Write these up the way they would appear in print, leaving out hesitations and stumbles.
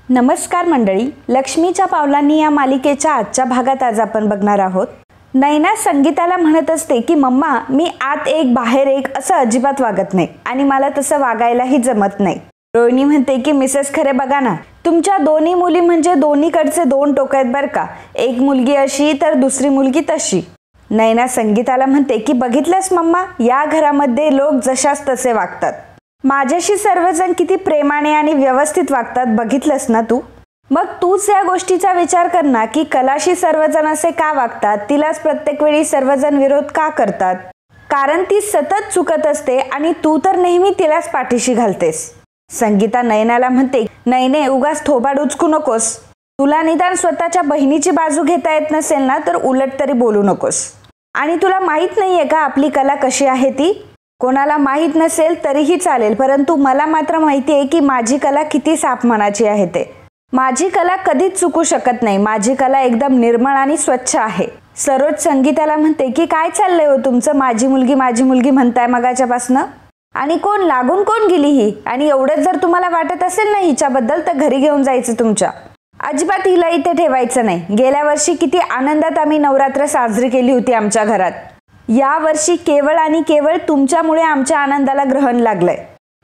नमस्कार मंडळी, लक्ष्मीच्या पावलांनी या मालिकेच्या आजच्या भागात आज आपण बघणार आहोत. नैना संगीताला म्हणत असते की मम्मा, मी आत एक बाहेर एक असं अजिबात वागत नाही आणि मला तसं वागायलाही जमत नाही. रोहिणी म्हणते की मिसेस खरे बघा ना, तुमच्या दोन्ही मुली म्हणजे दोन्हीकडचे दोन टोक आहेत बरं का. एक मुलगी अशी तर दुसरी मुलगी तशी. नैना संगीताला म्हणते की बघितलंस मम्मा, या घरामध्ये लोक जशास तसे वागतात. माझ्याशी सर्वजण किती प्रेमाने आणि व्यवस्थित वागतात, बघितलंस ना तू. मग तूच या गोष्टीचा विचार कर ना की कलाशी सर्वजण असे का वागतात, तिलाच प्रत्येक वेळी सर्वजण विरोध का करतात. कारण ती सतत चुकत असते आणि तू तर नेहमी तिलाच पाठीशी घालतेस. संगीता नयनाला म्हणते, नयने उगाच थोबाड उचकू नकोस. तुला निदान स्वतःच्या बहिणीची बाजू घेता येत नसेल ना तर उलट तरी बोलू नकोस. आणि तुला माहित नाहीये का आपली कला कशी आहे ती. कोणाला माहीत नसेल तरीही चालेल, परंतु मला मात्र माहिती आहे की माझी कला किती सापमनाची आहे ते. माझी कला कधीच चुकू शकत नाही. माझी कला एकदम निर्मळ आणि स्वच्छ आहे. सरोज संगीताला म्हणते की काय चाललंय हो तुमचं, माझी मुलगी म्हणताय मगाच्यापासनं. आणि कोण लागून कोण गेली ही. आणि एवढंच जर तुम्हाला वाटत असेल ना हिच्याबद्दल तर घरी घेऊन जायचं तुमच्या. अजिबात हिला इथे ठेवायचं नाही. गेल्या वर्षी किती आनंदात आम्ही नवरात्र साजरी केली होती आमच्या घरात. या वर्षी केवळ आणि केवळ तुमच्यामुळे आमच्या आनंदाला ग्रहण लागलंय.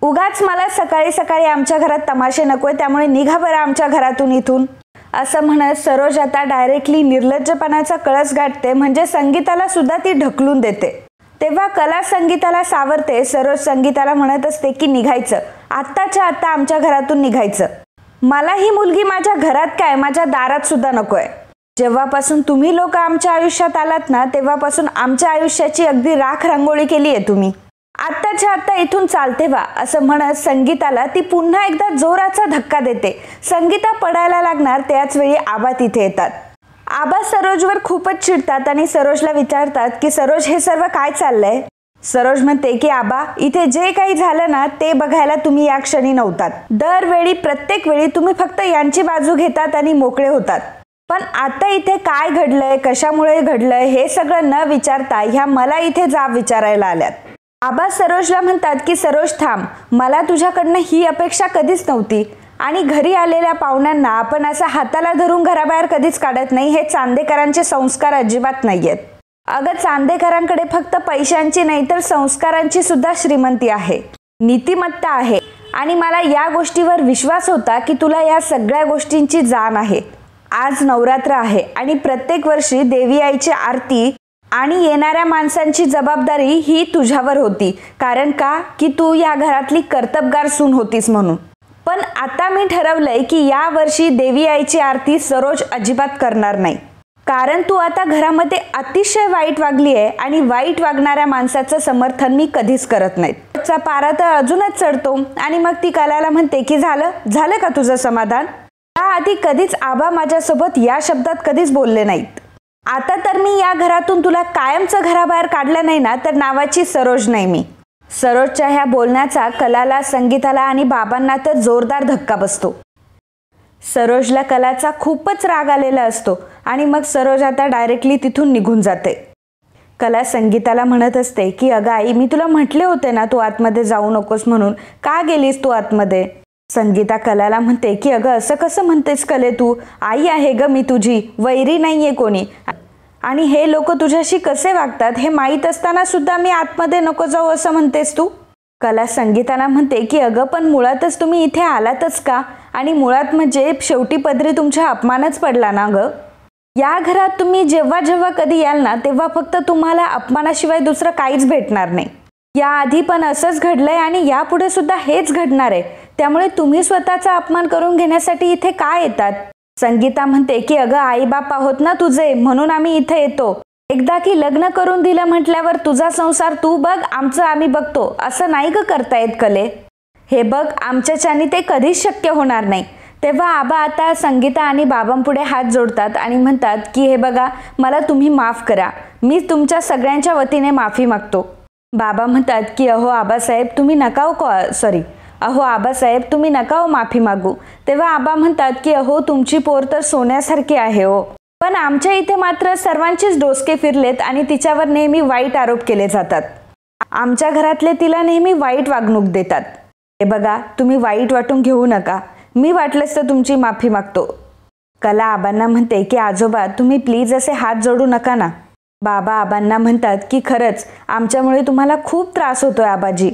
उगाच मला सकाळी सकाळी आमच्या घरात तमाशे नकोय, त्यामुळे निघा बरं आमच्या घरातून इथून. असं म्हणत सरोज आता डायरेक्टली निर्लज्जपणाचा कळस गाठते, म्हणजे संगीताला सुद्धा ती ढकलून देते. तेव्हा कला संगीताला सावरते. सरोज संगीताला म्हणत असते की निघायचं, आत्ताच्या आत्ता आमच्या घरातून निघायचं. मला ही मुलगी माझ्या घरात काय, माझ्या दारात सुद्धा नकोय. जेव्हापासून तुम्ही लोक आमच्या आयुष्यात आलात ना तेव्हापासून आमच्या आयुष्याची अगदी राख रांगोळी केली आहे तुम्ही. आत्ताच्या आत्ता इथून चालते व्हा. असं म्हणत संगीताला ती पुन्हा एकदा जोराचा धक्का देते. संगीता पडायला लागणार त्याच वेळी आबा तिथे येतात. आबा सरोजवर खूपच चिडतात आणि सरोजला विचारतात की सरोज, हे सर्व काय चाललंय. सरोज म्हणते की आबा, इथे जे काही झालं ना ते बघायला तुम्ही या क्षणी नव्हतात. दरवेळी प्रत्येक वेळी तुम्ही फक्त यांची बाजू घेतात आणि मोकळे होतात. पण आता इथे काय घडलंय, कशामुळे घडलंय हे सगळं न विचारता ह्या मला इथे जाब विचारायला आल्यात. आबा सरोजला म्हणतात की सरोज थांब, मला तुझ्याकडनं ही अपेक्षा कधीच नव्हती. आणि घरी आलेल्या पाहुण्यांना आपण असं हाताला धरून घराबाहेर कधीच काढत नाही. हे चांदेकरांचे संस्कार अजिबात नाहीयेत. अगं चांदेकरांकडे फक्त पैशांची नाही तर संस्कारांची सुद्धा श्रीमंती आहे, नीतिमत्ता आहे. आणि मला या गोष्टीवर विश्वास होता की तुला या सगळ्या गोष्टींची जाण आहे. आज नवरात्र आहे आणि प्रत्येक वर्षी देवी आईची आरती आणि येणाऱ्या माणसांची जबाबदारी ही तुझ्यावर होती. कारण का की तू या घरातली कर्तबगार सून होतीस म्हणून. पण आता मी ठरवलंय की या वर्षी देवी आईची आरती सरोज अजिबात करणार नाही. कारण तू आता घरामध्ये अतिशय वाईट वागली आहे आणि वाईट वागणाऱ्या माणसाचं समर्थन मी कधीच करत नाही. चा पारा तर अजूनच चढतो आणि मग ती कलाला म्हणते की झालं का तुझं समाधान. त्याआधी कधीच आबा माझ्यासोबत या शब्दात कधीच बोलले नाहीत. आता तर मी या घरातून तुला कायमचं घराबाहेर काढलं नाही ना तर नावाची सरोज नाही मी. सरोजच्या ह्या बोलण्याचा कलाला, संगीताला आणि बाबांना तर जोरदार धक्का बसतो. सरोजला कलाचा खूपच राग आलेला असतो आणि मग सरोज आता डायरेक्टली तिथून निघून जाते. कला संगीताला म्हणत असते की अगं आई, मी तुला म्हटले होते ना तू आतमध्ये जाऊ नकोस म्हणून, का गेलीस तू आतमध्ये. संगीता कलाला म्हणते की अगं असं कसं म्हणतेस कले तू, आई आहे ग मी तुझी, वैरी नाहीये कोणी. आणि हे लोक तुझ्याशी कसे वागतात हे माहीत असताना सुद्धा मी आतमध्ये नको जाऊ असं म्हणतेस तू. कला संगीताला म्हणते की अगं पण मुळातच तुम्ही इथे आलातच का, आणि मुळात म्हणजे शेवटी पदरी तुमचा अपमानच पडला ना ग. या घरात तुम्ही जेव्हा जेव्हा कधी याल ना तेव्हा फक्त तुम्हाला अपमानाशिवाय दुसरं काहीच भेटणार नाही. याआधी पण असंच घडलंय आणि यापुढे सुद्धा हेच घडणार आहे. त्यामुळे तुम्ही स्वतःचा अपमान करून घेण्यासाठी इथे काय येतात. संगीता म्हणते की अगं आईबाप आहोत ना तुझे, म्हणून आम्ही इथे येतो. एकदा की लग्न करून दिलं म्हटल्यावर तुझा संसार तू बघ, आमचं आम्ही बघतो, असं नाही ग करता येत कले. हे बघ, आमच्याच्यानी ते कधीच शक्य होणार नाही. तेव्हा आबा आता संगीता आणि बाबांपुढे हात जोडतात आणि म्हणतात की हे बघा, मला तुम्ही माफ करा, मी तुमच्या सगळ्यांच्या वतीने माफी मागतो. बाबा म्हणतात की अहो आबासाहेब तुम्ही नका हो माफी मागू. तेव्हा आबा म्हणतात की अहो तुमची पोर तर सोन्यासारखी आहे हो, पण आमच्या इथे मात्र सर्वांचेच डोसके फिरलेत आणि तिच्यावर नेहमी वाईट आरोप केले जातात. आमच्या घरातले तिला नेहमी वाईट वागणूक देतात. हे बघा, तुम्ही वाईट वाटून घेऊ नका. मी वाटलंच तर तुमची माफी मागतो. कला आबांना म्हणते की आजोबा तुम्ही प्लीज असे हात जोडू नका ना. बाबा आबांना म्हणतात की खरंच आमच्यामुळे तुम्हाला खूप त्रास होतोय आबाजी.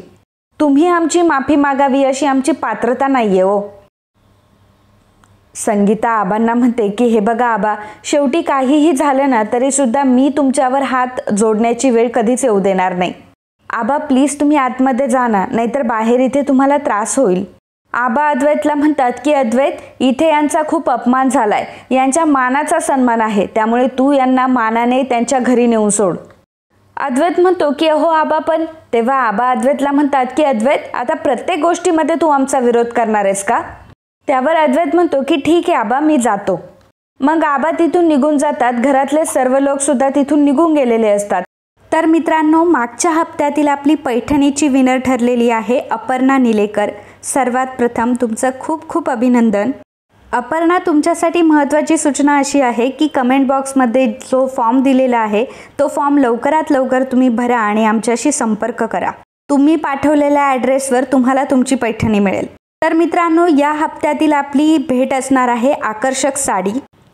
तुम्ही आमची माफी मागावी अशी आमची पात्रता नाहीये हो. संगीता आबांना म्हणते की हे बघा आबा, शेवटी काहीही झालं ना तरी सुद्धा मी तुमच्यावर हात जोडण्याची वेळ कधीच येऊ देणार नाही. आबा प्लीज तुम्ही आतमध्ये जा ना, नाहीतर बाहेर इथे तुम्हाला त्रास होईल. आबा अद्वैतला म्हणतात की अद्वैत, इथे यांचा खूप अपमान झालाय, यांच्या मानाचा सन्मान आहे, त्यामुळे तू यांना मानाने त्यांच्या घरी नेऊन सोड. अद्वैत म्हणतो की अहो आबा पण. तेव्हा आबा अद्वैतला म्हणतात की अद्वैत, आता प्रत्येक गोष्टीमध्ये तू आमचा विरोध करणार आहेस का? त्यावर अद्वैत म्हणतो की ठीक आहे आबा, मी जातो. मग आबा तिथून निघून जातात. घरातले सर्व लोक सुद्धा तिथून निघून गेलेले असतात. तर मित्रांनो, मागच्या हप्त्यातील आपली पैठणीची विनर ठरलेली आहे अपर्णा निलेकर. सर्वात प्रथम तुमचं खूप खूप अभिनंदन. अपर्णा, तुमच्यासाठी महत्त्वाची सूचना अशी आहे की कमेंट बॉक्समध्ये जो फॉर्म दिलेला आहे तो फॉर्म लवकरात लवकर तुम्ही भरा आणि आमच्याशी संपर्क करा. तुम्ही पाठवलेल्या ॲड्रेसवर तुम्हाला तुमची पैठणी मिळेल. तर मित्रांनो, या हप्त्यातील आपली भेट असणार आहे आकर्षक साडी.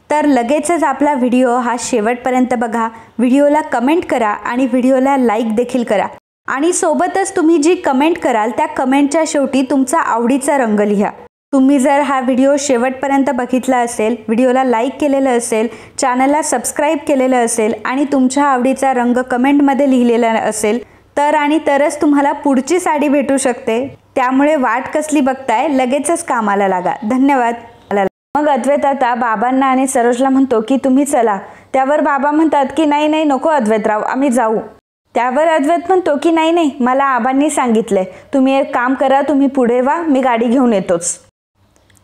तर लगेचच आपला व्हिडिओ हा शेवटपर्यंत बघा, व्हिडिओला कमेंट करा आणि व्हिडिओला लाईक देखील करा. आणि सोबतच तुम्ही जी कमेंट कराल त्या कमेंटच्या शेवटी तुमचा आवडीचा रंग लिहा. तुम्ही जर हा व्हिडिओ शेवटपर्यंत बघितला असेल, व्हिडिओला लाईक केलेलं असेल, चॅनलला सबस्क्राईब केलेलं असेल आणि तुमच्या आवडीचा रंग कमेंटमध्ये लिहिलेला असेल तर आणि तरच तुम्हाला पुढची साडी भेटू शकते. त्यामुळे वाट कसली बघताय, लगेचच कामाला लागा. धन्यवाद. मग अद्वैत आता बाबांना आणि सरोजला म्हणतो की तुम्ही चला. त्यावर बाबा म्हणतात की नाही नाही नको अद्वैतराव, आम्ही जाऊ. त्यावर अद्वैत म्हणतो की नाही नाही, मला आबांनी सांगितलंय, तुम्ही एक काम करा, तुम्ही पुढे वा, मी गाडी घेऊन येतोच.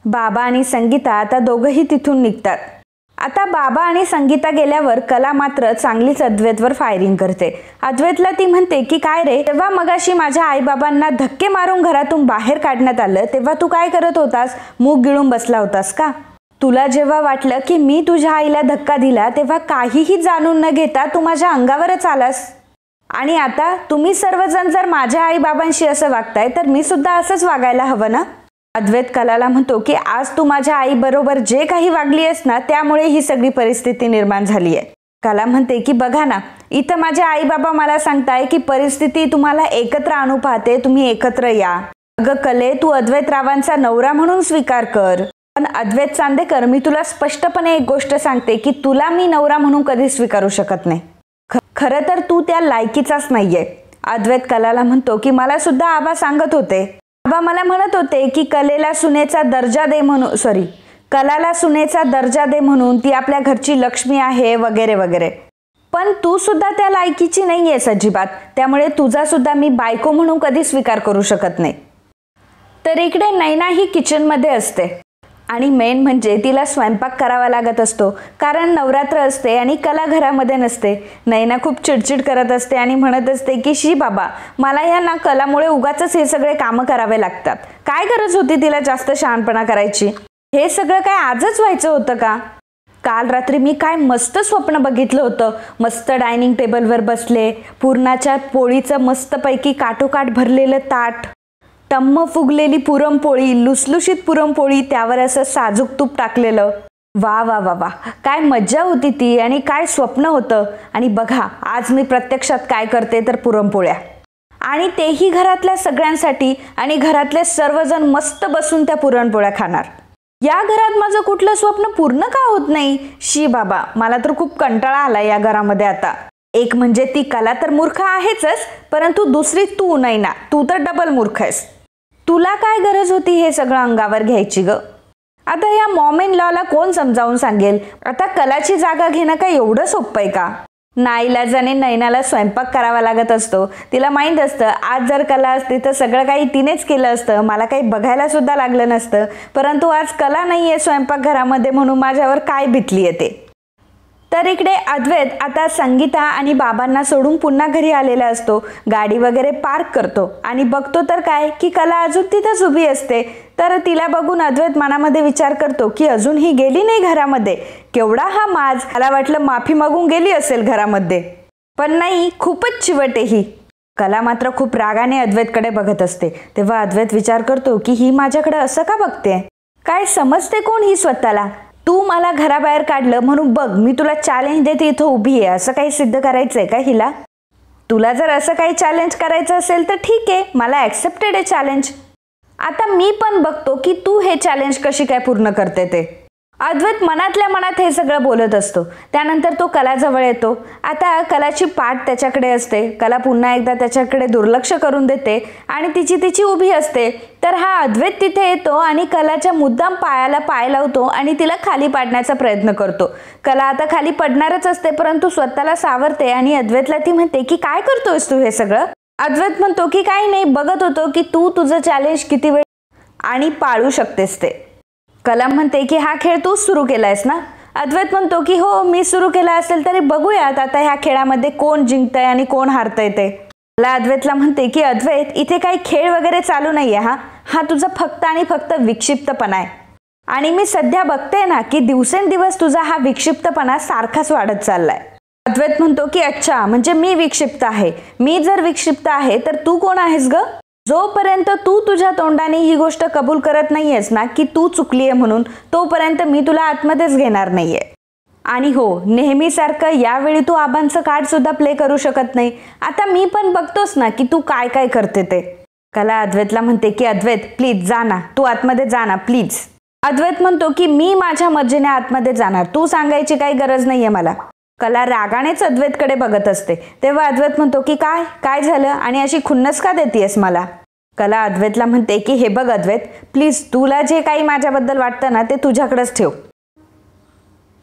बाबा आणि संगीता आता दोघंही तिथून निघतात. आता बाबा आणि संगीता गेल्यावर कला मात्र चांगलीच अद्वैतवर फायरिंग करते. अद्वैतला ती म्हणते की काय रे, तेव्हा मगाशी माझ्या आईबाबांना धक्के मारून घरातून बाहेर काढण्यात आलं तेव्हा तू काय करत होतास? मूग गिळून बसला होतास का? तुला जेव्हा वाटलं की मी तुझ्या आईला धक्का दिला तेव्हा काहीही जाणून न घेता तू माझ्या अंगावरच आलास. आणि आता तुम्ही सर्वजण जर माझ्या आईबाबांशी असं वागताय तर मी सुद्धा असंच वागायला हवं ना? अद्वैत कलाला म्हणतो की आज तू माझ्या आई बरोबर जे काही वागली आहेस ना, त्यामुळे ही सगळी परिस्थिती निर्माण झाली आहे. कला म्हणते की बघा ना, इथं माझे आई बाबा मला सांगताय की परिस्थिती तुम्हाला एकत्र आणू पाहते, तुम्ही एकत्र या. अगं कले, तू अद्वैतरावांचा नवरा म्हणून स्वीकार कर. पण अद्वैत चांदेकर, मी तुला स्पष्टपणे एक गोष्ट सांगते की तुला मी नवरा म्हणून कधी स्वीकारू शकत नाही. खरं तर तू त्या लायकीचाच नाहीये. अद्वैत कलाला म्हणतो की मला सुद्धा आबा सांगत होते, आबा मला म्हणत होते की कलेला सुनेचा दर्जा दे म्हणून, कलाला सुनेचा दर्जा दे म्हणून, ती आपल्या घरची लक्ष्मी आहे वगैरे वगैरे. पण तू सुद्धा त्या लायकीची नाहीयेस अजिबात, त्यामुळे तुझा सुद्धा मी बायको म्हणून कधी स्वीकार करू शकत नाही. तर इकडे नैना ही किचनमध्ये असते आणि मेन म्हणजे तिला स्वयंपाक करावा लागत असतो, कारण नवरात्र असते आणि कला घरामध्ये नसते. नैना खूप चिडचिड करत असते आणि म्हणत असते की शी बाबा, मला या ना कलामुळे उगाचच हे सगळे कामं करावे लागतात. काय गरज होती तिला जास्त शहाणपणा करायची? हे सगळं काय आजच व्हायचं होतं का? काल रात्री मी काय मस्त स्वप्न बघितलं होतं. मस्त डायनिंग टेबलवर बसले, पुरणाच्या पोळीचं मस्तपैकी काठोकाठ भरलेलं ताट, टम्म फुगलेली पुरणपोळी, लुसलुशीत पुरणपोळी, त्यावर असं साजूक तूप टाकलेलं. वा वा वा वा, काय मज्जा होती ती आणि काय स्वप्न होतं. आणि बघा आज मी प्रत्यक्षात काय करते तर पुरणपोळ्या, आणि तेही घरातल्या सगळ्यांसाठी. आणि घरातले सर्वजण मस्त बसून त्या पुरणपोळ्या खाणार. या घरात माझं कुठलं स्वप्न पूर्ण का होत नाही? शी बाबा, मला तर खूप कंटाळा आला या घरामध्ये आता. एक म्हणजे ती कला तर मूर्ख आहेच, परंतु दुसरी तू नैना, तू तर डबल मूर्ख आहेस. तुला काय गरज होती हे सगळं अंगावर घ्यायची ग? आता या मॉम इन लॉला कोण समजावून सांगेल? आता कलाची जागा घेणं काय एवढं सोपं आहे का? नाईलाजाने नैनाला स्वयंपाक करावा लागत असतो. तिला माहीत असतं आज जर कला असती तर सगळं काही तिनेच केलं असतं, मला काही बघायला सुद्धा लागलं नसतं. परंतु आज कला नाही आहे स्वयंपाकघरामध्ये म्हणून माझ्यावर काय बितली येते. तर इकडे अद्वैत आता संगीता आणि बाबांना सोडून पुन्हा घरी आलेला असतो. गाडी वगैरे पार्क करतो आणि बघतो तर काय की कला अजून तिथंच उभी असते. तर तिला बघून अद्वैत मनामध्ये विचार करतो की अजून ही गेली नाही घरामध्ये. केवढा हा माज, मला वाटलं माफी मागून गेली असेल घरामध्ये, पण नाही, खूपच चिवट आहे ही. कला मात्र खूप रागाने अद्वैतकडे बघत असते. तेव्हा अद्वैत विचार करतो की ही माझ्याकडे असं का बघते? काय समजते कोण ही स्वतःला? तू मला घराबाहेर काढलं म्हणून बघ मी तुला चॅलेंज देते, इथं उभी आहे. असं काही सिद्ध करायचंय का हिला? तुला जर असं काही चॅलेंज करायचं असेल तर ठीक आहे, मला ॲक्सेप्टेड आहे चॅलेंज. आता मी पण बघतो की तू हे चॅलेंज कशी काय पूर्ण करते ते. अद्वैत मनातल्या मनात हे सगळं बोलत असतो. त्यानंतर तो कलाजवळ येतो. आता कलाची पाठ त्याच्याकडे असते. कला पुन्हा एकदा त्याच्याकडे दुर्लक्ष करून देते आणि तिची उभी असते. तर हा अद्वैत तिथे येतो आणि कलाच्या मुद्दाम पायाला पाय लावतो आणि तिला खाली पाडण्याचा प्रयत्न करतो. कला आता खाली पडणारच असते, परंतु स्वतःला सावरते आणि अद्वैतला ती म्हणते की काय करतोयस तू हे सगळं? अद्वैत म्हणतो की काही नाही, बघत होतो की तू तुझं चॅलेंज किती वेळ आणि पाळू शकतेस ते. कला म्हणते की हा खेळ तू सुरू केलायस ना? अद्वैत म्हणतो की हो, मी सुरू केला असेल तरी बघूयात आता ह्या खेळामध्ये कोण जिंकतंय आणि कोण हारतंय ते. कला अद्वैतला म्हणते की अद्वैत, इथे काही खेळ वगैरे चालू नाहीये. हा तुझा फक्त आणि फक्त विक्षिप्तपणा आहे. आणि मी सध्या बघते ना की दिवसेंदिवस तुझा हा विक्षिप्तपणा सारखाच वाढत चाललाय. अद्वैत म्हणतो की अच्छा, म्हणजे मी विक्षिप्त आहे. मी जर विक्षिप्त आहे तर तू कोण आहेस ग? जोपर्यंत तू तुझ्या तोंडाने ही गोष्ट कबूल करत नाहीयेस ना की तू चुकलीये म्हणून, तोपर्यंत मी तुला आतमध्येच घेणार नाहीये. आणि हो, नेहमीसारखं यावेळी तू आबांचं कार्ड सुद्धा प्ले करू शकत नाही. आता मी पण बघतोस ना की तू काय काय करते ते. कला अद्वैतला म्हणते की अद्वैत प्लीज जा ना, तू आतमध्ये जा ना प्लीज. अद्वैत म्हणतो की मी माझ्या मर्जीने आतमध्ये जाणार, तू सांगायची काही गरज नाहीये मला. कला रागानेच अद्वैतकडे बघत असते. तेव्हा अद्वैत म्हणतो की काय काय झालं आणि अशी खुन्नस का देतेयस मला? कला अद्वैतला म्हणते की हे बघ अद्वैत, प्लीज तुला जे काही माझ्याबद्दल वाटतं ना ते तुझ्याकडेच ठेव.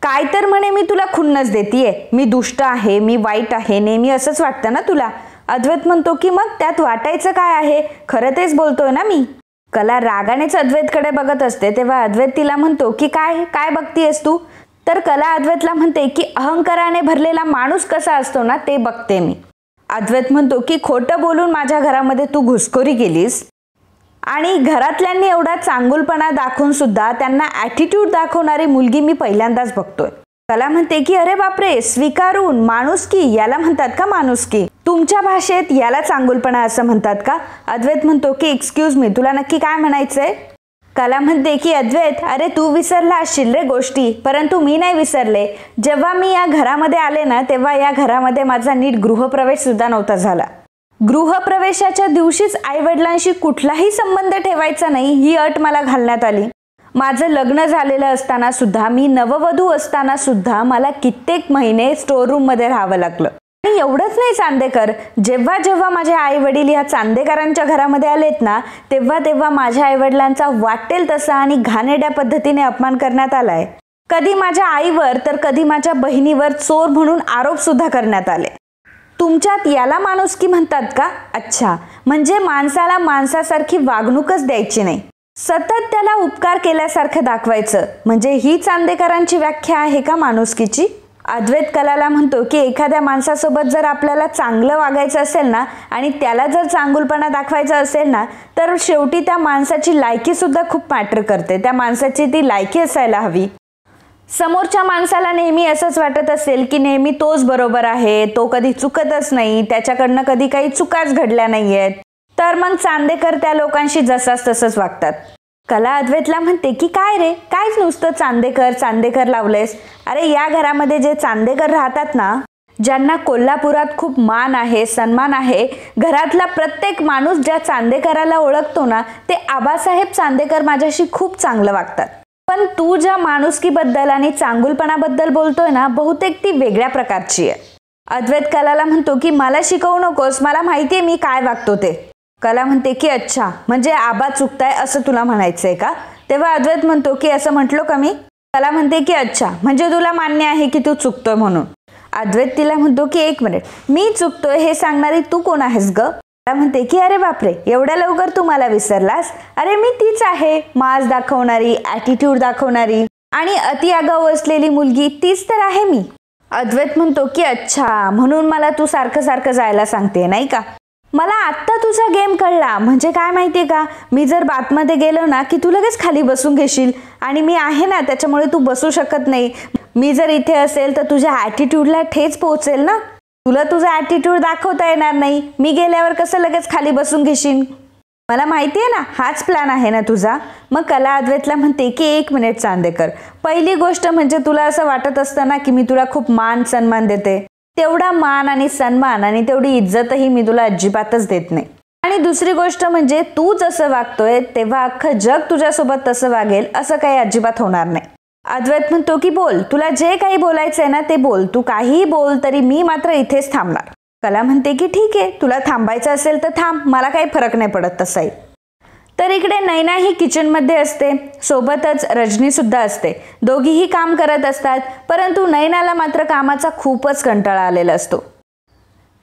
काय तर म्हणे मी तुला खुन्नस देतीये, मी दुष्ट आहे, मी वाईट आहे, नेहमी असंच वाटतं ना तुला? अद्वैत म्हणतो की मग त्यात वाटायचं काय आहे, खरं तेच बोलतोय ना मी. कला रागानेच अद्वैतकडे बघत असते. तेव्हा अद्वैत तिला म्हणतो की काय काय बघतीयस तू? तर कला अद्वैतला म्हणते की अहंकाराने भरलेला माणूस कसा असतो ना ते बघते मी. अद्वैत म्हणतो की खोटं बोलून माझ्या घरामध्ये तू घुसखोरी केलीस आणि घरातल्यांनी एवढा चांगुलपणा दाखवून सुद्धा त्यांना ॲटिट्यूड दाखवणारी मुलगी मी पहिल्यांदाच बघतोय. कला म्हणते की अरे बापरे, स्वीकारून माणुसकी, याला म्हणतात का माणुसकी? तुमच्या भाषेत याला चांगुलपणा असं म्हणतात का? अद्वैत म्हणतो की एक्सक्यूज मी, तुला नक्की काय म्हणायचंय? कला म्हणते की अद्वैत, अरे तू विसरला असशील रे गोष्टी, परंतु मी नाही विसरले. जेव्हा मी या घरामध्ये आले ना तेव्हा या घरामध्ये माझा नीट गृहप्रवेश सुद्धा नव्हता झाला. गृहप्रवेशाच्या दिवशीच आईवडिलांशी कुठलाही संबंध ठेवायचा नाही ही अट मला घालण्यात आली. माझं लग्न झालेलं असताना सुद्धा, मी नववधू असताना सुद्धा मला कित्येक महिने स्टोर रूम मध्ये राहावं लागलं. आणि एवढंच नाही चांदेकर, जेव्हा जेव्हा माझे आई वडील ह्या चांदेकरांच्या घरामध्ये आलेत ना तेव्हा तेव्हा माझ्या आईवडिलांचा वाटेल तसा आणि घाणेरड्या पद्धतीने अपमान करण्यात आलाय. कधी माझ्या आईवर तर कधी माझ्या बहिणीवर चोर म्हणून आरोप सुद्धा करण्यात आले. तुमच्यात याला माणुसकी म्हणतात का? अच्छा, म्हणजे माणसाला माणसासारखी वागणूकच द्यायची नाही, सतत त्याला उपकार केल्यासारखं दाखवायचं, म्हणजे ही चांदेकरांची व्याख्या आहे का माणुसकीची? अद्वैत कलाला म्हणतो की एखाद्या माणसासोबत जर आपल्याला चांगलं वागायचं असेल ना आणि त्याला जर चांगुलपणा दाखवायचा असेल ना तर शेवटी त्या माणसाची लायकी सुद्धा खूप मॅटर करते. त्या माणसाची ती लायकी असायला हवी. समोरच्या माणसाला नेहमी असंच वाटत असेल की नेहमी तोच बरोबर आहे, तो कधी चुकतच नाही, त्याच्याकडनं कधी काही चुकाच घडल्या नाहीयेत, तर मग चांदेकर त्या लोकांशी जसाच तसंच वागतात. कला अद्वैतला म्हणते की काय रे, कायच नुसतं चांदेकर चांदेकर लावलेस? अरे या घरामध्ये जे चांदेकर राहतात ना, ज्यांना कोल्हापुरात खूप मान आहे, सन्मान आहे, घरातला प्रत्येक माणूस ज्या चांदेकराला ओळखतो ना ते आबासाहेब चांदेकर माझ्याशी खूप चांगलं वागतात. पण तू ज्या माणुसकीबद्दल आणि चांगुलपणाबद्दल बोलतोय ना बहुतेक ती वेगळ्या प्रकारची आहे. अद्वैत कलाला म्हणतो की मला शिकवू नकोस, मला माहितीये मी काय वागतो ते. कला म्हणते की अच्छा, म्हणजे आबा चुकताय असं तुला म्हणायचंय का? तेव्हा अद्वैत म्हणतो की असं म्हटलो का मी? कला म्हणते की अच्छा, म्हणजे तुला मान्य आहे की तू चुकतोय म्हणून. अद्वैत तिला म्हणतो की एक मिनिट, मी चुकतोय हे सांगणारी तू कोण आहेस ग? कला म्हणते की अरे बापरे, एवढ्या लवकर तू मला विसरलास? अरे मी तीच आहे, माज दाखवणारी, ॲटिट्यूड दाखवणारी आणि अति आगाऊ असलेली मुलगी, तीच तर आहे मी. अद्वैत म्हणतो की अच्छा, म्हणून मला तू सारखं सारखं जायला सांगते नाही का? मला आत्ता तुझा गेम कळला. म्हणजे काय माहितीये का, मी जर बातमध्ये गेलो ना की तू लगेच खाली बसून घेशील आणि मी आहे ना त्याच्यामुळे तू बसू शकत नाही. मी जर इथे असेल तर तुझ्या ॲटिट्यूडला ठेच पोहोचेल ना, तुला तुझा ॲटिट्यूड दाखवता येणार नाही. मी गेल्यावर कसं लगेच खाली बसून घेशील? मला माहिती आहे ना, हाच प्लॅन आहे ना तुझा. मग कला अद्वैतला म्हणते की 1 मिनिट चांदेकर, पहिली गोष्ट म्हणजे तुला असं वाटत असतं ना की मी तुला खूप मान सन्मान देते. तेवढा मान आणि सन्मान आणि तेवढी इज्जतही मी तुला अजिबातच देत नाही. आणि दुसरी गोष्ट म्हणजे तू जसं वागतोय तेव्हा अख्खं जग तुझ्यासोबत तसं वागेल असं काही अजिबात होणार नाही. अद्वैत म्हणतो की बोल, तुला जे काही बोलायचंय ना ते बोल, तू काहीही बोल, तरी मी मात्र इथेच थांबणार. कला म्हणते की ठीक आहे, तुला थांबायचं असेल तर थांब, मला काही फरक नाही पडत तसाही. तर इकडे नैना ही किचनमध्ये असते, सोबतच रजनी सुद्धा असते. दोघीही काम करत असतात, परंतु नैनाला मात्र कामाचा खूपच कंटाळा आलेला असतो.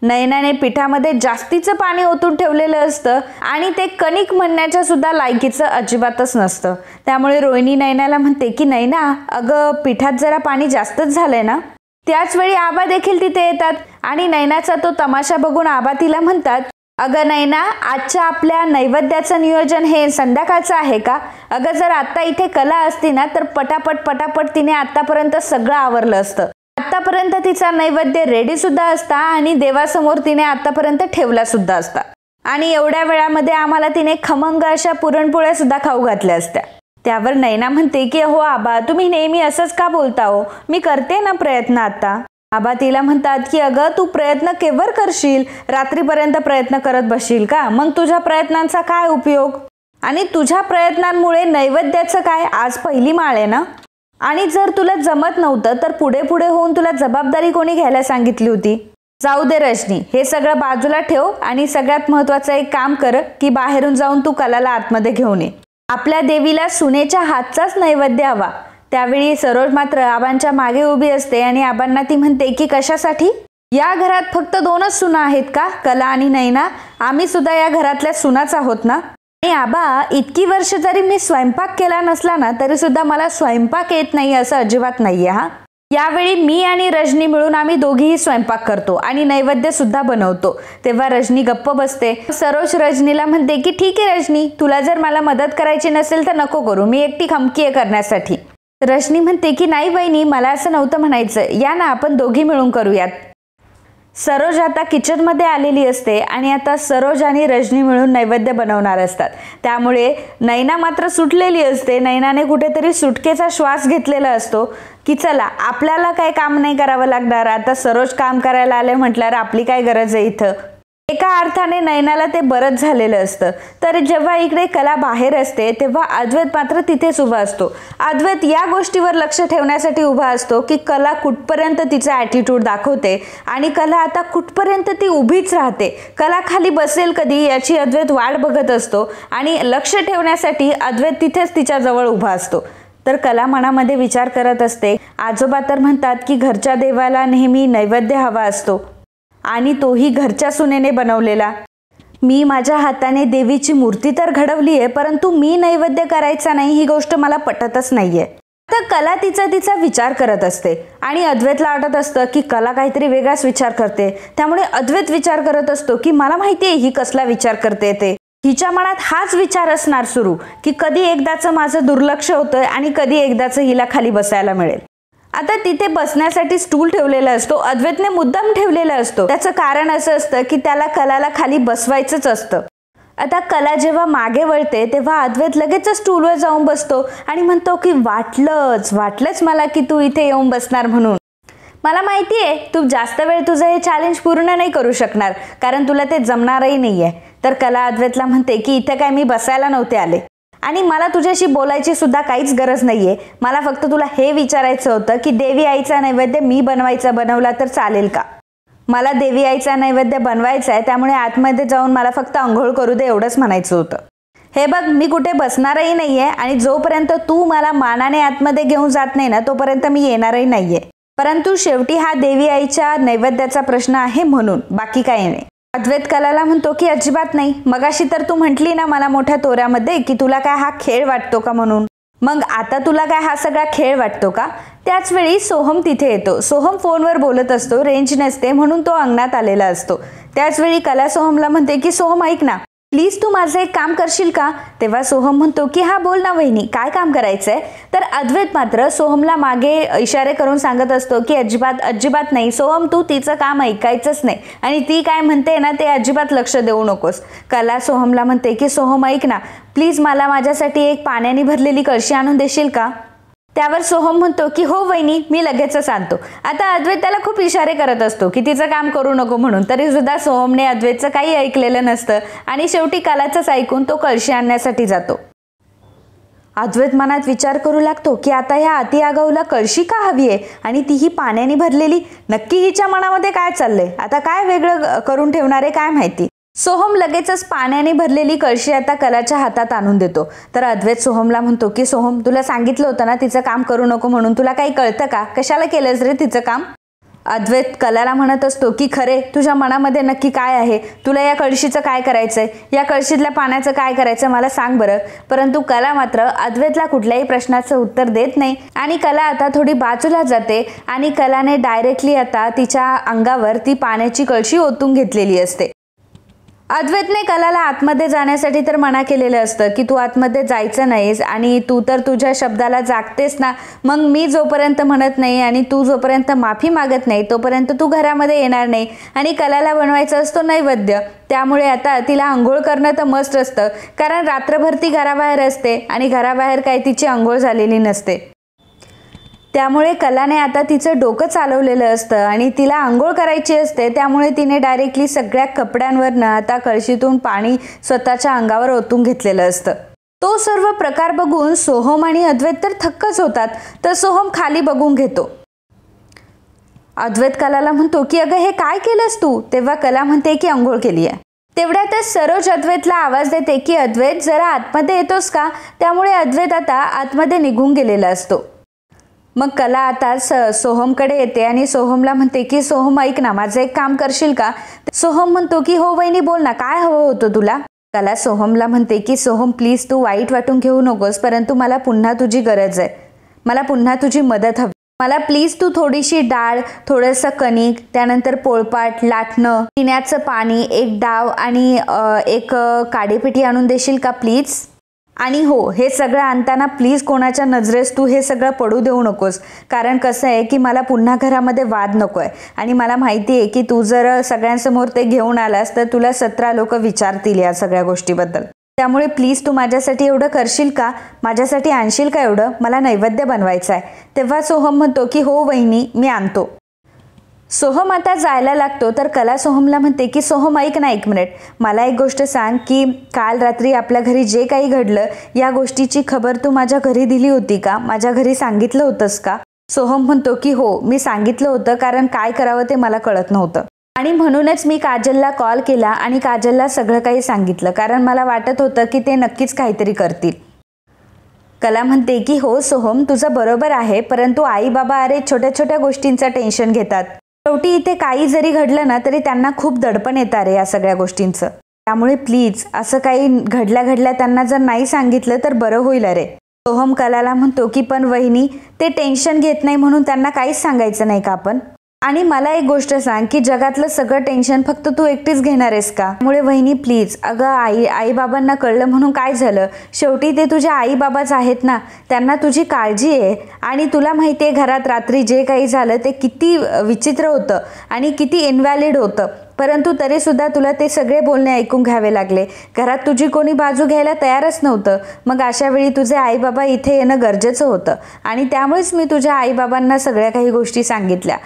नैनाने पिठामध्ये जास्तीचं पाणी ओतून ठेवलेलं असतं आणि ते कणिक म्हणण्याच्या सुद्धा लायकीचं अजिबातच नसतं. त्यामुळे रोहिणी नैनाला म्हणते की नैना, अगं पिठात जरा पाणी जास्तच झालंय ना. त्याच वेळी आबा देखील तिथे येतात आणि नैनाचा तो तमाशा बघून आबा तिला म्हणतात, अगं नैना, आजच्या आपल्या नैवेद्याचं नियोजन हे संध्याकाळचं आहे का? अगं जर आता इथे कला असती ना तर पटापट तिने आतापर्यंत सगळं आवरलं असतं. आतापर्यंत तिचा नैवेद्य रेडी सुद्धा असता आणि देवासमोर तिने आतापर्यंत ठेवला सुद्धा असता. आणि एवढ्या वेळामध्ये आम्हाला तिने खमंग अशा पुरणपोळ्या सुद्धा खाऊ घातल्या असत्या. त्यावर नैना म्हणते की हो आबा, तुम्ही नेहमी असंच का बोलता हो? मी करते ना प्रयत्न आता. आबा तिला म्हणतात की अगं तू प्रयत्न केव्हा करशील? रात्रीपर्यंत प्रयत्न करत बसशील का? मग तुझ्या प्रयत्नांचा काय उपयोग? आणि तुझ्या प्रयत्नांमुळे नैवेद्याचं काय? आज पहिली माळ आहे ना. आणि जर तुला जमत नव्हतं तर पुढे होऊन तुला जबाबदारी कोणी घ्यायला सांगितली होती? जाऊ दे रजनी, हे सगळं बाजूला ठेव आणि सगळ्यात महत्वाचं एक काम कर की बाहेरून जाऊन तू कलाला आतमध्ये घेऊन ये. आपल्या देवीला सुनेच्या हातचाच नैवेद्य हवा. त्यावेळी सरोज मात्र आबांच्या मागे उभी असते आणि आबांना ती म्हणते की कशासाठी? या घरात फक्त 2च सुना आहेत का, कला आणि नैना? आम्ही सुद्धा या घरातल्या सुनाच आहोत ना. आणि आबा, इतकी वर्ष जरी मी स्वयंपाक केला नसला ना तरी सुद्धा मला स्वयंपाक येत नाही असं अजिबात नाहीये हा. यावेळी मी आणि रजनी मिळून आम्ही दोघीही स्वयंपाक करतो आणि नैवेद्य सुद्धा बनवतो. तेव्हा रजनी गप्प बसते. सरोज रजनीला म्हणते की ठीक आहे रजनी, तुला जर मला मदत करायची नसेल तर नको करू, मी एकटी खमकी आहे करण्यासाठी. रजनी म्हणते की नाही बहिणी, मला असं नव्हतं म्हणायचं, या ना आपण दोघी मिळून करूयात. सरोज आता किचनमध्ये आलेली असते आणि आता सरोज आणि रजनी मिळून नैवेद्य बनवणार असतात. त्यामुळे नैना मात्र सुटलेली असते. नैनाने कुठेतरी सुटकेचा श्वास घेतलेला असतो की चला, आपल्याला काय काम नाही करावं लागणार, आता सरोज काम करायला आले म्हटल्यावर आपली काय गरज आहे इथं. एका अर्थाने नैनाला ते बरंच झालेलं असतं. तर जेव्हा इकडे कला बाहेर असते तेव्हा अद्वैत मात्र तिथेच उभा असतो. अद्वैत या गोष्टीवर लक्ष ठेवण्यासाठी उभा असतो की कला कुठपर्यंत तिचा ॲटिट्यूड दाखवते आणि कला आता कुठपर्यंत ती उभीच राहते. कला खाली बसेल कधी याची अद्वैत वाट बघत असतो आणि लक्ष ठेवण्यासाठी अद्वैत तिथेच तिच्याजवळ उभा असतो. तर कला मनामध्ये विचार करत असते, आजोबा तर म्हणतात की घरच्या देवाला नेहमी नैवेद्य हवा असतो आणि तोही घरच्या सुनेने बनवलेला. मी माझ्या हाताने देवीची मूर्ती तर घडवली आहे, परंतु मी नैवेद्य करायचा नाही ही गोष्ट मला पटतच नाहीये. तर कला तिचा विचार करत असते आणि अद्वैतला वाटत असतं की कला काहीतरी वेगळाच विचार करते. त्यामुळे अद्वैत विचार करत असतो की मला माहितीये ही कसला विचार करते ते. हिच्या मनात हाच विचार असणार सुरू की कधी एकदाचं माझं दुर्लक्ष होतंय आणि कधी एकदाचं हिला खाली बसायला मिळेल. आता तिथे बसण्यासाठी स्टूल ठेवलेला असतो, अद्वैतने मुद्दाम ठेवलेला असतो. त्याचं कारण असं असतं की त्याला कलाला खाली बसवायचंच असतं. आता कला जेव्हा मागे वळते तेव्हा अद्वैत लगेच स्टूलवर जाऊन बसतो आणि म्हणतो की वाटलंच मला की तू इथे येऊन बसणार म्हणून. मला माहिती आहे तू जास्त वेळ तुझं हे चॅलेंज पूर्ण नाही करू शकणार, कारण तुला ते जमणारही नाहीये. तर कला अद्वैतला म्हणते की इथे काय मी बसायला नव्हते आले आणि मला तुझ्याशी बोलायची सुद्धा काहीच गरज नाहीये. मला फक्त तुला हे विचारायचं होतं की देवी आईचा नैवेद्य मी बनवला तर चालेल का? मला देवी आईचा नैवेद्य बनवायचा आहे, त्यामुळे आतमध्ये जाऊन मला फक्त अंघोळ करू दे एवढंच म्हणायचं होतं. हे बघ, मी कुठे बसणारही नाहीये आणि जोपर्यंत तू मला मानाने आतमध्ये घेऊन जात नाही ना तोपर्यंत मी येणारही नाहीये. परंतु शेवटी हा देवी आईच्या नैवेद्याचा प्रश्न आहे म्हणून, बाकी काही नाही. अद्वैत कलाला म्हणतो की अजिबात नाही, मगाशी तर तू म्हटली ना मला मोठ्या तोऱ्यामध्ये की तुला काय हा खेळ वाटतो का म्हणून, मग आता तुला काय हा सगळा खेळ वाटतो का? त्याच वेळी सोहम तिथे येतो. सोहम फोनवर बोलत असतो, रेंज नसते म्हणून तो अंगणात आलेला असतो. त्याच वेळी कला सोहमला म्हणते की सोहम ऐक ना, प्लीज तू माझं एक काम करशील का? तेव्हा सोहम म्हणतो की हा बोल ना वहिनी, काय काम करायचंय? तर अद्वैत मात्र सोहमला मागे इशारे करून सांगत असतो की अजिबात अजिबात नाही सोहम, तू तिचं काम ऐकायचंच नाही आणि ती काय म्हणते ना ते अजिबात लक्ष देऊ नकोस. कला सोहमला म्हणते की सोहम ऐक ना, प्लीज मला माझ्यासाठी एक पाण्याने भरलेली कळशी आणून देशील का? त्यावर सोहम म्हणतो की हो वहिनी, मी लगेचच आणतो. आता अद्वैत त्याला खूप इशारे करत असतो की तिचं काम करू नको म्हणून, तरी सुद्धा सोहमने अद्वैतचं काही ऐकलेलं नसतं आणि शेवटी कलाचंच ऐकून तो कळशी आणण्यासाठी जातो. अद्वैत मनात विचार करू लागतो की आता ह्या अति आगाऊला कळशी का हवी आहे आणि तीही पाण्याने भरलेली? नक्की हिच्या मनामध्ये काय चाललंय? आता काय वेगळं करून ठेवणार आहे काय माहिती. सोहम लगेचच पाण्याने भरलेली कळशी आता कलाच्या हातात आणून देतो. तर अद्वैत सोहमला म्हणतो की सोहम, तुला सांगितलं होतं ना तिचं काम करू नको म्हणून, तुला काही कळतं का? कशाला केलंस रे तिचं काम? अद्वैत कलाला म्हणत असतो की खरे तुझ्या मनामध्ये नक्की काय आहे? तुला या कळशीचं काय करायचंय? या कळशीतल्या पाण्याचं काय करायचं मला सांग बरं. परंतु कला मात्र अद्वैतला कुठल्याही प्रश्नाचं उत्तर देत नाही आणि कला आता थोडी बाजूला जाते आणि कलाने डायरेक्टली आता तिच्या अंगावर ती पाण्याची कळशी ओतून घेतलेली असते. अद्वैतने कलाला आतमध्ये जाण्यासाठी तर मना केलेलं असतं की तू आतमध्ये जायचं नाहीस आणि तू तर तुझ्या शब्दाला जागतेस ना, मग मी जोपर्यंत म्हणत नाही आणि तू जोपर्यंत माफी मागत नाही तोपर्यंत तू घरामध्ये येणार नाही. आणि कलाला बनवायचा असतो नैवेद्य, त्यामुळे आता तिला आंघोळ करणं तर मस्ट असतं, कारण रात्रभर ती घराबाहेर असते आणि घराबाहेर काही तिची आंघोळ झालेली नसते. त्यामुळे कलाने आता तिचं डोकं चालवलेलं असतं आणि तिला आंघोळ करायची असते, त्यामुळे तिने डायरेक्टली सगळ्या कपड्यांवरनं आता कळशीतून पाणी स्वतःच्या अंगावर ओतून घेतलेलं असतं. तो सर्व प्रकार बघून सोहम आणि अद्वैत तर थक्कच होतात. तर सोहम खाली बघून घेतो. अद्वैत कलाला म्हणतो की अगं हे काय केलंस तू? तेव्हा कला म्हणते की आंघोळ केली आहे. तेवढ्यातच सरोज अद्वैतला आवाज देते की अद्वैत जरा आतमध्ये येतोस का? त्यामुळे अद्वैत आता आतमध्ये निघून गेलेला असतो. मग कला आता सोहमकडे येते आणि सोहमला म्हणते की सोहम ऐक ना, माझं एक काम करशील का? सोहम म्हणतो की हो वहिनी बोल ना, काय हवं होतं तुला? कला सोहमला म्हणते की सोहम प्लीज तू वाईट वाटून घेऊ नकोस, परंतु मला पुन्हा तुझी गरज आहे, मला पुन्हा तुझी मदत हवी. मला प्लीज तू थोडीशी डाळ, थोडंसं कणिक, त्यानंतर पोळपाट, लाटणं, पिण्याचं पाणी, एक डाव आणि एक काडीपिठी आणून देशील का प्लीज? आणि हो, हे सगळं आणताना प्लीज कोणाच्या नजरेस तू हे सगळं पडू देऊ नकोस, कारण कसं आहे की मला पुन्हा घरामध्ये वाद नको आहे आणि मला माहिती आहे की तू जर सगळ्यांसमोर ते घेऊन आलास तर तुला 17 लोक विचारतील या सगळ्या गोष्टीबद्दल. त्यामुळे प्लीज तू माझ्यासाठी एवढं करशील का? माझ्यासाठी आणशील का एवढं? मला नैवेद्य बनवायचा आहे. तेव्हा सोहम म्हणतो की हो वहिनी, मी आणतो. सोहम आता जायला लागतो. तर कला सोहमला म्हणते की सोहम ऐक ना, 1 मिनिट, मला एक गोष्ट सांग की काल रात्री आपल्या घरी जे काही घडलं या गोष्टीची खबर तू माझ्या घरी दिली होती का? माझ्या घरी सांगितलं होतंस का? सोहम म्हणतो की हो, मी सांगितलं होतं, कारण काय करावं ते मला कळत नव्हतं आणि म्हणूनच मी काजलला कॉल केला आणि काजलला सगळं काही सांगितलं, कारण मला वाटत होतं की ते नक्कीच काहीतरी करतील. कला म्हणते की हो सोहम, तुझं बरोबर आहे, परंतु आई बाबा अरे छोट्या छोट्या गोष्टींचं टेन्शन घेतात. शेवटी इथे काही जरी घडलं ना तरी त्यांना खूप दडपण येतं रे या सगळ्या गोष्टींचं. त्यामुळे प्लीज असं काही घडल्या त्यांना जर नाही सांगितलं तर बरं होईल अरे. सोहम कलाला म्हणतो की पण वहिनी, ते टेन्शन घेत नाही म्हणून त्यांना काहीच सांगायचं नाही का आपण? आणि मला एक गोष्ट सांग की जगातलं सगळं टेन्शन फक्त तू एकटीच घेणार आहेस का? त्यामुळे वहिनी प्लीज, अगं आई बाबांना कळलं म्हणून काय झालं, शेवटी ते तुझ्या आई बाबाच आहेत ना, त्यांना तुझी काळजी आहे. आणि तुला माहिती आहे घरात रात्री जे काही झालं ते किती विचित्र होतं आणि किती इनव्हॅलिड होतं, परंतु तरीसुद्धा तुला ते सगळे बोलणे ऐकून घ्यावे लागले. घरात तुझी कोणी बाजू घ्यायला तयारच नव्हतं. मग अशा वेळी तुझे आई बाबा इथे येणं गरजेचं होतं आणि त्यामुळेच मी तुझ्या आई बाबांना सगळ्या काही गोष्टी सांगितल्या.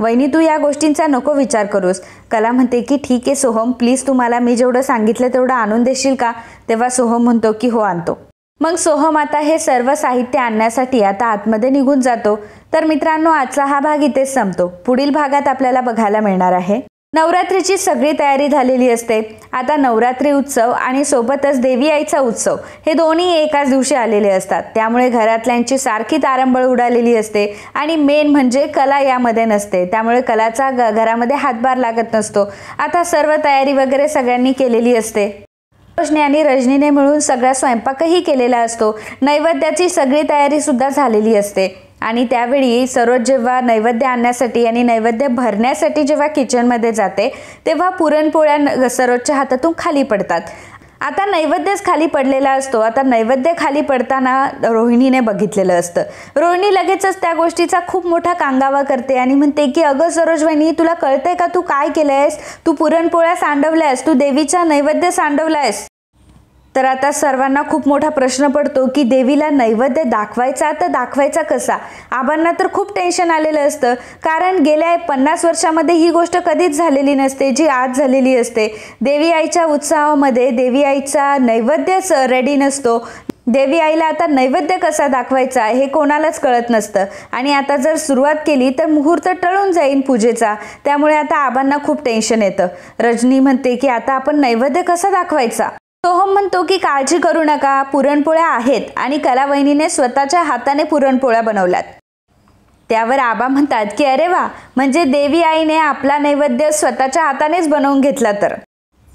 वहिनी तू या गोष्टींचा नको विचार करूस. कला म्हणते की ठीक आहे सोहम, प्लीज तू मला मी जेवढं सांगितलं तेवढं आणून देशील का? तेव्हा सोहम म्हणतो की हो आणतो. मग सोहम आता हे सर्व साहित्य आणण्यासाठी आता आतमध्ये निघून जातो. तर मित्रांनो, आजचा हा भाग इथेच संपतो. पुढील भागात आपल्याला बघायला मिळणार आहे नवरात्रीची सगळी तयारी झालेली असते. आता नवरात्री उत्सव आणि सोबतच देवी आईचा उत्सव हे दोन्ही एकाच दिवशी आलेले असतात. त्यामुळे घरातल्यांची सारखी तारंबळ उडालेली असते आणि मेन म्हणजे कला यामध्ये नसते, त्यामुळे कलाचा घरामध्ये हातभार लागत नसतो. आता सर्व तयारी वगैरे सगळ्यांनी केलेली असते. रोशनी आणि रजनीने मिळून सगळा स्वयंपाकही केलेला असतो. नैवेद्याची सगळी तयारी सुद्धा झालेली असते आणि त्यावेळी सरोज जेव्हा नैवेद्य आणण्यासाठी आणि नैवेद्य भरण्यासाठी जेव्हा किचनमध्ये जाते तेव्हा पुरणपोळ्या सरोजच्या हातातून खाली पडतात. आता नैवेद्यच खाली पडलेला असतो. आता नैवेद्य खाली पडताना रोहिणीने बघितलेलं असतं. रोहिणी लगेचच त्या गोष्टीचा खूप मोठा कांगावा करते आणि म्हणते की अगं सरोज वहिनी, तुला कळतंय का तू काय केलंयस? तू पुरणपोळ्या सांडवल्यास, तू देवीचा नैवेद्य सांडवलायस. तर आता सर्वांना खूप मोठा प्रश्न पडतो की देवीला नैवेद्य दाखवायचा तर दाखवायचा कसा. आबांना तर खूप टेन्शन आलेलं असतं, कारण गेल्या 50 वर्षामध्ये ही गोष्ट कधीच झालेली नसते जी आज झालेली असते. देवी आईच्या उत्सवामध्ये देवी आईचा नैवेद्यच रेडी नसतो. देवी आईला आता नैवेद्य कसा दाखवायचा हे कोणालाच कळत नसतं आणि आता जर सुरुवात केली तर मुहूर्त टळून जाईल पूजेचा. त्यामुळे आता आबांना खूप टेन्शन येतं. रजनी म्हणते की आता आपण नैवेद्य कसा दाखवायचा. सोहम म्हणतो की काळजी करू नका, पुरणपोळ्या आहेत आणि कलावहिनीने स्वतःच्या हाताने पुरणपोळ्या बनवल्यात. त्यावर आबा म्हणतात की अरे वा, म्हणजे देवी आईने आपला नैवेद्य स्वतःच्या हातानेच बनवून घेतला.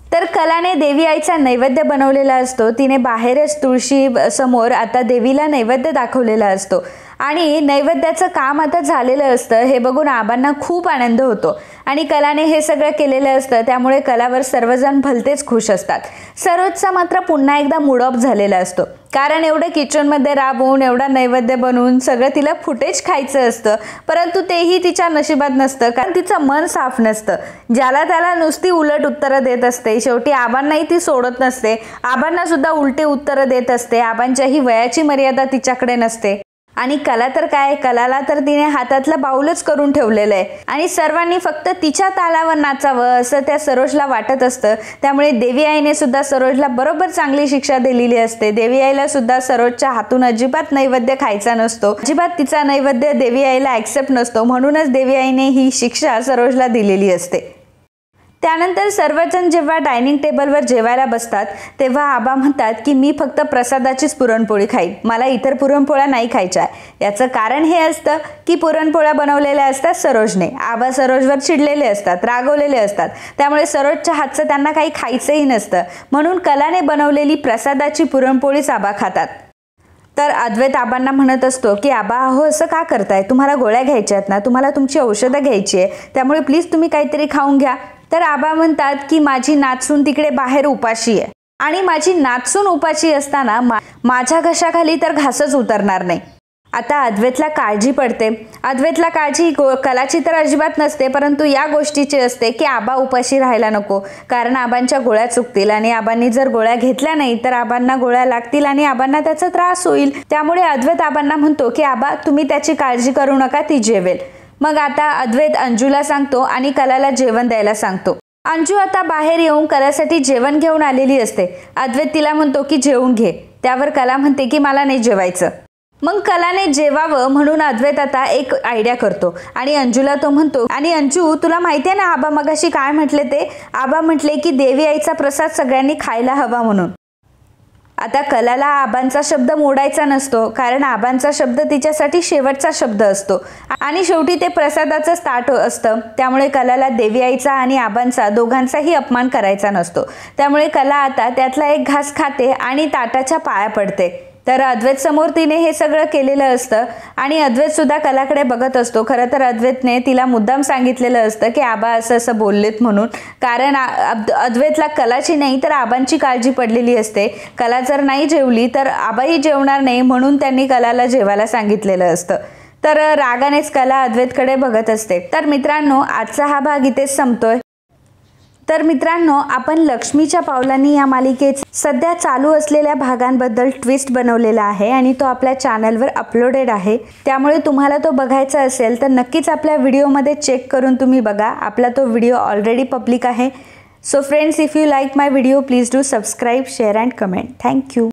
तर कलाने देवी आईचा नैवेद्य बनवलेला असतो. तिने बाहेरच तुळशी समोर आता देवीला नैवेद्य दाखवलेला असतो आणि नैवेद्याचं काम आता झालेलं असतं. हे बघून आबांना खूप आनंद होतो आणि कलाने हे सगळं केलेलं असतं. त्यामुळे कलावर सर्वजण भलतेच खुश असतात. सरोजचा मात्र पुन्हा एकदा मूड ऑफ झालेला असतो, कारण एवढं किचनमध्ये राबवून एवढा नैवेद्य बनवून सगळं तिला फुटेज खायचं असतं, परंतु तेही तिच्या नशिबात नसतं, कारण तिचं मन साफ नसतं. ज्याला त्याला नुसती उलट उत्तरं देत असते. शेवटी आबांनाही ती सोडत नसते. आबांना सुद्धा उलटे उत्तरं देत असते. आबांच्याही वयाची मर्यादा तिच्याकडे नसते. आणि कला तर काय, कलाला तर तिने हातातलं बाऊलच करून ठेवलेलं आहे आणि सर्वांनी फक्त तिच्या तालावर नाचावं असं त्या सरोजला वाटत असतं. त्यामुळे देवी आईने सुद्धा सरोजला बरोबर चांगली शिक्षा दिलेली असते. देवी आईला सुद्धा सरोजच्या हातून अजिबात नैवेद्य खायचा नसतो, अजिबात तिचा नैवेद्य देवी आईला ॲक्सेप्ट नसतो. म्हणूनच देवी आईने ही शिक्षा सरोजला दिलेली असते. त्यानंतर सर्वजण जेव्हा डायनिंग टेबलवर जेवायला बसतात तेव्हा आबा म्हणतात की मी फक्त प्रसादाचीच पुरणपोळी खाईन, मला इतर पुरणपोळ्या नाही खायच्या. याचं कारण हे असतं की पुरणपोळ्या बनवलेल्या असतात सरोजने. आबा सरोजवर चिडलेले असतात, रागवलेले असतात. त्यामुळे सरोजच्या हातचं त्यांना काही खायचंही नसतं. म्हणून कलाने बनवलेली प्रसादाची पुरणपोळीच आबा खातात. तर अद्वैत आबांना म्हणत असतो की आबा अहो असं का करताय, तुम्हाला गोळ्या घ्यायच्या आहेत ना, तुम्हाला तुमची औषधं घ्यायची आहे, त्यामुळे प्लीज तुम्ही काहीतरी खाऊन घ्या. तर आबा म्हणतात की माझी नातसून तिकडे बाहेर उपाशी आहे आणि माझी नातसून उपाशी असताना माझ्या घशाखाली तर घासच उतरणार नाही. आता अद्वैतला काळजी पडते. अद्वैतला काळजी कलाची तर अजिबात नसते, परंतु या गोष्टीची असते की आबा उपाशी राहायला नको, कारण आबांच्या गोळ्या चुकतील आणि आबांनी जर गोळ्या घेतल्या नाही तर आबांना गोळ्या लागतील आणि आबांना त्याचा त्रास होईल. त्यामुळे अद्वैत आबांना म्हणतो की आबा तुम्ही त्याची काळजी करू नका, ती जेवेल. मग आता अद्वैत अंजूला सांगतो आणि कलाला जेवण द्यायला सांगतो. अंजू आता बाहेर येऊन कलासाठी जेवण घेऊन आलेली असते. अद्वैत तिला म्हणतो की जेवून घे. त्यावर कला म्हणते की मला नाही जेवायचं. मग कलाने जेवावं म्हणून अद्वैत आता एक आयडिया करतो आणि अंजूला तो म्हणतो, आणि अंजू तुला माहिती आहे ना आबा मगाशी काय म्हटले ते? आबा म्हटले की देवी आईचा प्रसाद सगळ्यांनी खायला हवा म्हणून. आता कलाला आबांचा शब्द मोडायचा नसतो, कारण आबांचा शब्द तिच्यासाठी शेवटचा शब्द असतो आणि शेवटी ते प्रसादाचं ताट असतं. त्यामुळे कलाला देवी आईचा आणि आबांचा दोघांचाही अपमान करायचा नसतो. त्यामुळे कला आता त्यातला एक घास खाते आणि ताटाच्या पाया पडते. तर अद्वैत समोर तिने हे सगळं केलेलं असतं आणि अद्वैत सुद्धा कलाकडे बघत असतो. खरं तर अद्वैतने तिला मुद्दाम सांगितलेलं असतं की आबा असं असं बोललेत म्हणून, कारण अद्वैतला कलाची नाही तर आबांची काळजी पडलेली असते. कला जर नाही जेवली तर आबाही जेवणार नाही, म्हणून त्यांनी कलाला जेवायला सांगितलेलं असतं. तर रागानेच कला अद्वैतकडे बघत असते. तर मित्रांनो, आजचा हा भाग इथेच संपतोय. तर मित्रांनो, आपण लक्ष्मीच्या पावलांनी या मालिकेत सध्या चालू असलेल्या भागांबद्दल ट्विस्ट बनवलेला आहे आणि तो आपल्या चॅनलवर अपलोडेड आहे. त्यामुळे तुम्हाला तो बघायचा असेल तर नक्कीच आपल्या व्हिडिओमध्ये चेक करून तुम्ही बघा. आपला तो व्हिडिओ ऑलरेडी पब्लिक आहे. So friends, if you like my video please do subscribe, share and comment. Thank you.